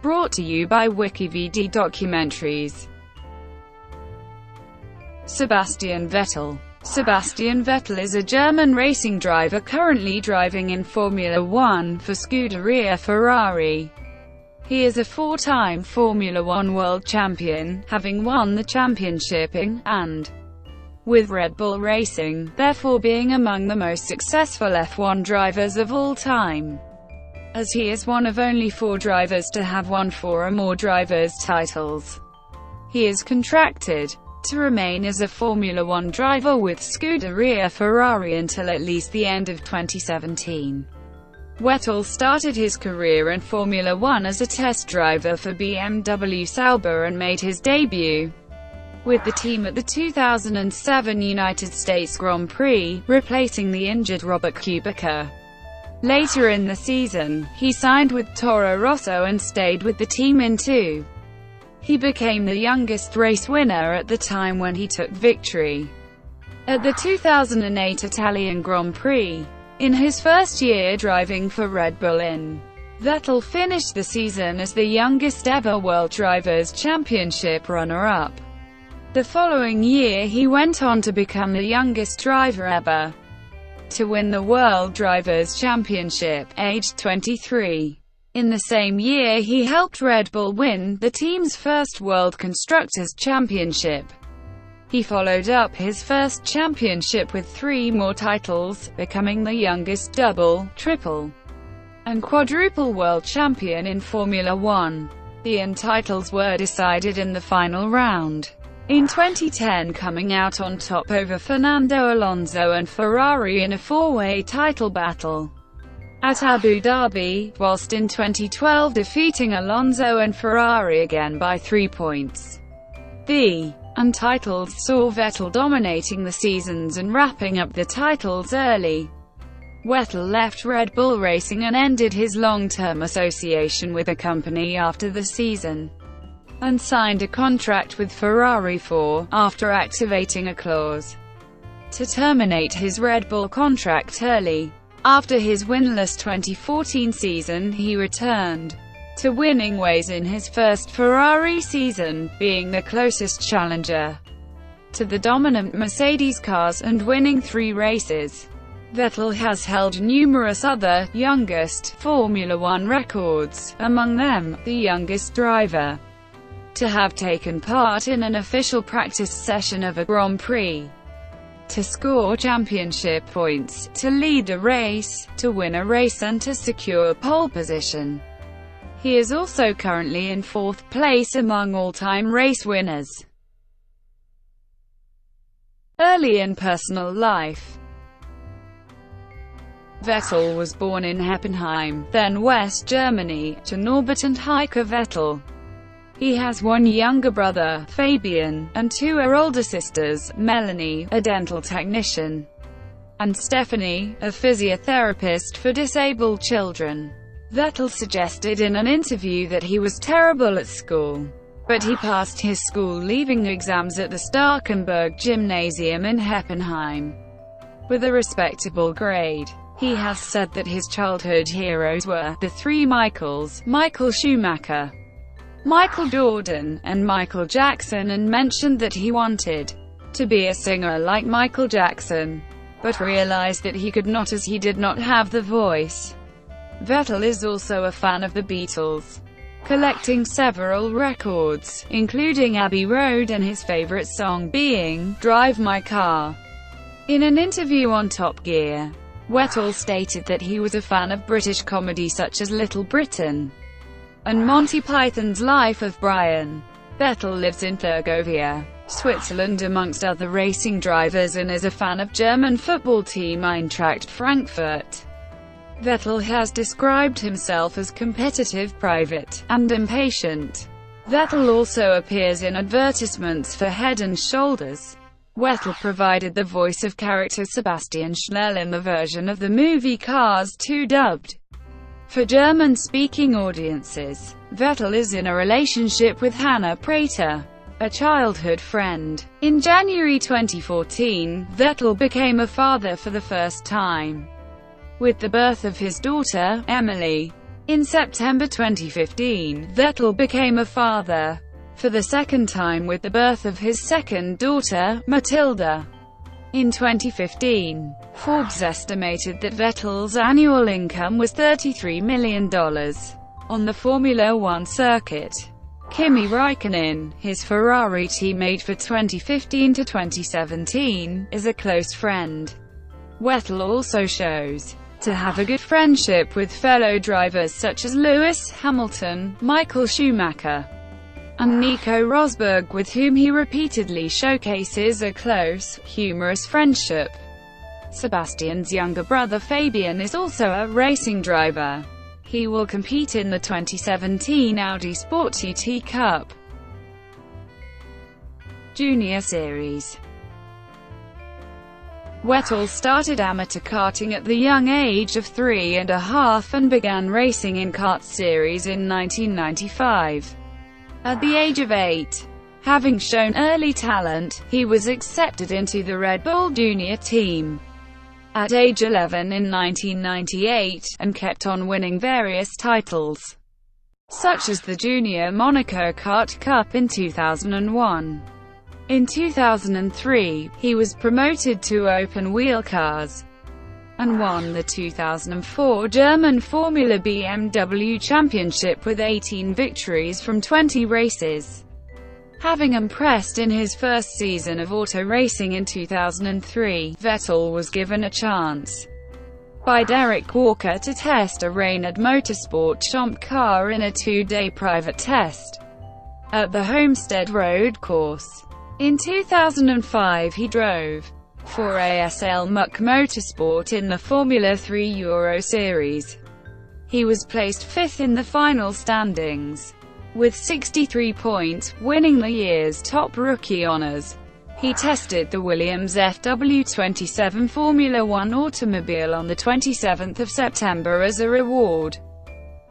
Brought to you by WikiVidi Documentaries. Sebastian Vettel. Sebastian Vettel is a German racing driver currently driving in Formula One for Scuderia Ferrari. He is a four-time Formula One world champion, having won the championship in, and with Red Bull Racing, therefore being among the most successful F1 drivers of all time, as he is one of only 4 drivers to have won 4 or more drivers' titles. He is contracted to remain as a Formula One driver with Scuderia Ferrari until at least the end of 2017. Vettel started his career in Formula One as a test driver for BMW Sauber and made his debut with the team at the 2007 United States Grand Prix, replacing the injured Robert Kubica. Later in the season, he signed with Toro Rosso and stayed with the team in 2. He became the youngest race winner at the time when he took victory at the 2008 Italian Grand Prix. In his first year driving for Red Bull Vettel finished the season as the youngest ever World Drivers' Championship runner-up. The following year he went on to become the youngest driver ever to win the World Drivers' Championship, aged 23. In the same year he helped Red Bull win the team's first World Constructors' Championship. He followed up his first championship with 3 more titles, becoming the youngest double, triple, and quadruple world champion in Formula One. The titles were decided in the final round, in 2010 coming out on top over Fernando Alonso and Ferrari in a 4-way title battle at Abu Dhabi, whilst in 2012 defeating Alonso and Ferrari again by 3 points. The Untitled saw Vettel dominating the seasons and wrapping up the titles early. Vettel left Red Bull Racing and ended his long-term association with the company after the season, and signed a contract with Ferrari after activating a clause to terminate his Red Bull contract early. After his winless 2014 season, he returned to winning ways in his first Ferrari season, being the closest challenger to the dominant Mercedes cars and winning 3 races. Vettel has held numerous other, youngest, Formula One records, among them, the youngest driver to have taken part in an official practice session of a Grand Prix, to score championship points, to lead a race, to win a race and to secure pole position. He is also currently in 4th place among all-time race winners. Early in personal life. Vettel was born in Heppenheim, then West Germany, to Norbert and Heike Vettel. He has 1 younger brother, Fabian, and 2 older sisters, Melanie, a dental technician, and Stephanie, a physiotherapist for disabled children. Vettel suggested in an interview that he was terrible at school, but he passed his school-leaving exams at the Starkenburg Gymnasium in Heppenheim with a respectable grade. He has said that his childhood heroes were the 3 Michaels: Michael Schumacher, Michael Jordan, and Michael Jackson, and mentioned that he wanted to be a singer like Michael Jackson, but realized that he could not as he did not have the voice. Vettel is also a fan of the Beatles, collecting several records, including Abbey Road and his favorite song being "Drive My Car." In an interview on Top Gear, Vettel stated that he was a fan of British comedy such as Little Britain and Monty Python's Life of Brian. Vettel lives in Thurgovia, Switzerland amongst other racing drivers, and is a fan of German football team Eintracht Frankfurt. Vettel has described himself as competitive, private, and impatient. Vettel also appears in advertisements for Head & Shoulders. Vettel provided the voice of character Sebastian Schnell in the version of the movie Cars 2 dubbed for German-speaking audiences. Vettel is in a relationship with Hannah Prater, a childhood friend. In January 2014, Vettel became a father for the first time with the birth of his daughter, Emily. In September 2015, Vettel became a father for the second time with the birth of his second daughter, Matilda. In 2015, Forbes estimated that Vettel's annual income was $33 million on the Formula One circuit. Kimi Raikkonen, his Ferrari teammate for 2015 to 2017, is a close friend. Vettel also shows to have a good friendship with fellow drivers such as Lewis Hamilton, Michael Schumacher, and Nico Rosberg, with whom he repeatedly showcases a close, humorous friendship. Sebastian's younger brother Fabian is also a racing driver. He will compete in the 2017 Audi Sport TT Cup Junior Series. Vettel started amateur karting at the young age of 3.5 and began racing in kart series in 1995. At the age of 8, having shown early talent, he was accepted into the Red Bull Junior team at age 11 in 1998, and kept on winning various titles, such as the Junior Monaco Kart Cup in 2001. In 2003, he was promoted to open-wheel cars, and won the 2004 German Formula BMW Championship with 18 victories from 20 races. Having impressed in his first season of auto racing in 2003, Vettel was given a chance by Derek Walker to test a Reynard Motorsport Champ car in a 2-day private test at the Homestead Road course. In 2005 he drove for ASL Muck Motorsport in the Formula 3 Euro Series. He was placed 5th in the final standings, with 63 points, winning the year's top rookie honors. He tested the Williams FW27 Formula One automobile on the 27th of September as a reward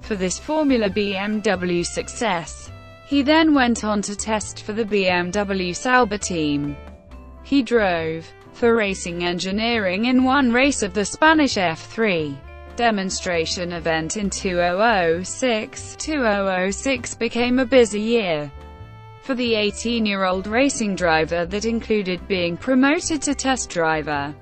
for this Formula BMW success. He then went on to test for the BMW Sauber team. He drove for Racing Engineering in one race of the Spanish F3 demonstration event in 2006. 2006 became a busy year for the 18-year-old racing driver that included being promoted to test driver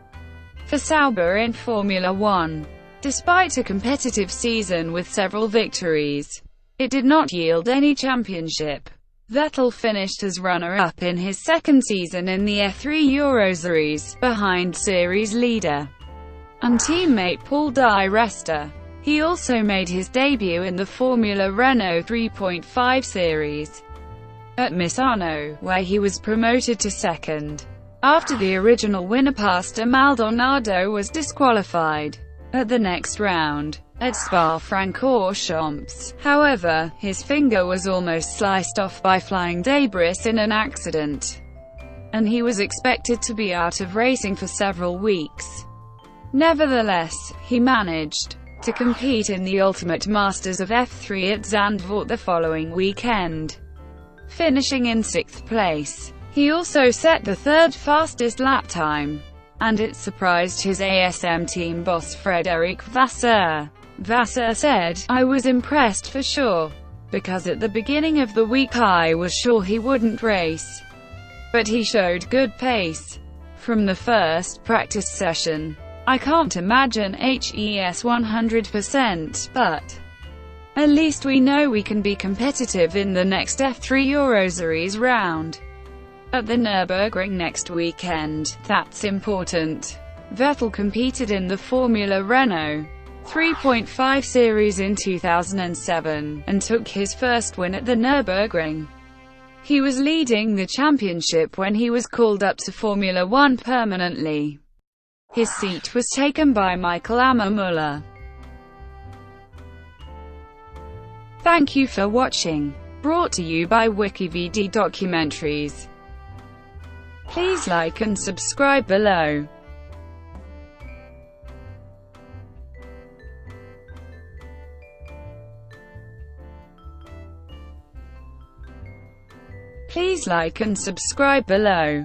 for Sauber in Formula One. Despite a competitive season with several victories, it did not yield any championship. Vettel finished as runner-up in his second season in the F3 Euro Series, behind series leader and teammate Paul Di Resta. He also made his debut in the Formula Renault 3.5 Series at Misano, where he was promoted to second, after the original winner Pastor Maldonado was disqualified at the next round. At Spa-Francorchamps, however, his finger was almost sliced off by flying debris in an accident, and he was expected to be out of racing for several weeks. Nevertheless, he managed to compete in the Ultimate Masters of F3 at Zandvoort the following weekend, finishing in 6th place. He also set the third fastest lap time, and it surprised his ASM team boss Frederic Vasseur. Vasseur said, "I was impressed for sure, because at the beginning of the week I was sure he wouldn't race. But he showed good pace from the first practice session. I can't imagine HES 100%, but at least we know we can be competitive in the next F3 Euro Series round at the Nürburgring next weekend. That's important." Vettel competed in the Formula Renault 3.5 Series in 2007, and took his first win at the Nürburgring. He was leading the championship when he was called up to Formula One permanently. His seat was taken by Michael Ammermuller. Thank you for watching. Brought to you by WikiVidi Documentaries. Please like and subscribe below. Please like and subscribe below.